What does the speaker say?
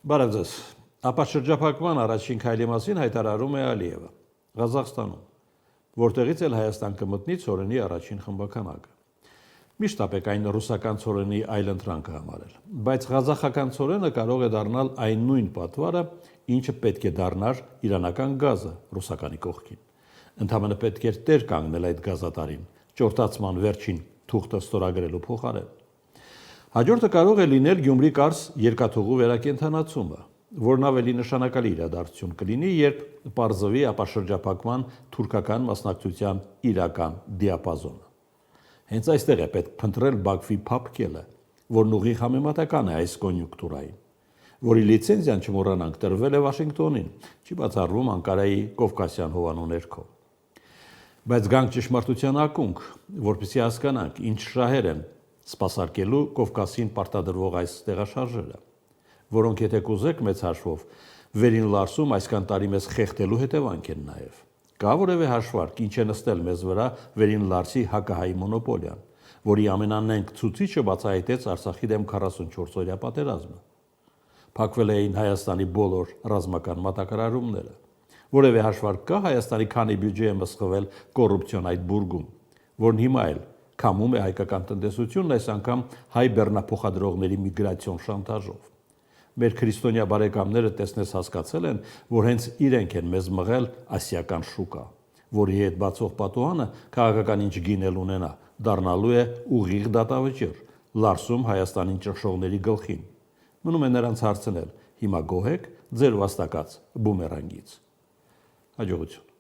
Բարև ձեզ։ Ապաշրջափակման առաջին քայլի մասին հայտարարում է Ալիևը Ղազախստանում, որտեղից էլ Հայաստան կմտնի ցորենի առաջին խմբականակը։ Միշտ ապեք այն ռուսական ցորենի այլընտրանքը համարել, բայց ղազախական ցորենը կարող է դառնալ այն նույն պատվարը, ինչը պետք է դառնար իրանական գազը ռուսականի կողքին։ Ընդհանրապես պետք էր տեր կանգնել այդ գազատարին, ճորտացման վերջին թուղթը ստորագրելու փոխարեն։ Հաջորդը կարող է լինել Գյումրի-Կարս երկաթուղու վերակենդանացումը, որն ավելի նշանակալի իրադարձություն կլինի, երբ պարզվի ապաշրջափակման թուրքական մասնակցության իրական դիապազոնը։ Հենց այստեղ է պետք փնտրել Բաքվի փափկելը, որն ուղիղ համեմատական է այս կոնյունկտուրային, որի լիցենզիան չմոռանանք տրվել է Վաշինգտոնին, չի բացառվում Անկարայի Կովկասյան հովանու ներքո։ Բայց գանք ճշմարտության ակունք, որպեսզի հասկանանք, ինչ շահեր են սպասարկելու Կովկասին պարտադրվող այս տեղաշարժերը, որոնք եթե կուզեք մեծ հաշվով վերին Լարսում այսքան տարի մեզ խեղդելու հետևանք են նաև։ Կա որևէ հաշվարկ, ինչ է նստել մեզ վրա վերին Լարսի հակահայի մոնոպոլիան, որի ամենանենգ ցուցիչը բացահայտեց Արցախի դեմ 44-օրյա պատերազմը։ Փակվել էին Հայաստանի բոլոր ռազմական մատակարարումները։ Որևէ հաշվարկ կա Հայաստանի քանի բյուջե է մսխվել կոռուպցիոն այդ բուրգում, որն հիմա էլ քամում է հայկական տնտեսությունն, այս անգամ հայ բեռնափոխադրողների միգրացիոն շանտաժով։ Մեր քրիստոնյա բարեկամները տեսնես հասկացել են, որ հենց իրենք են մեզ մղել ասիական շուկա, որի հետ բացող պատուհանը քաղաքական ինչ գինել ունենա, դառնալու է ուղիղ դատավճիռ Լարսում Հայաստանին ճնշողների գլխին։ Մնում է նրանց հարցնել. հիմա գոհ եք ձեր վաստակած բումերանգից։ Հաջողություն։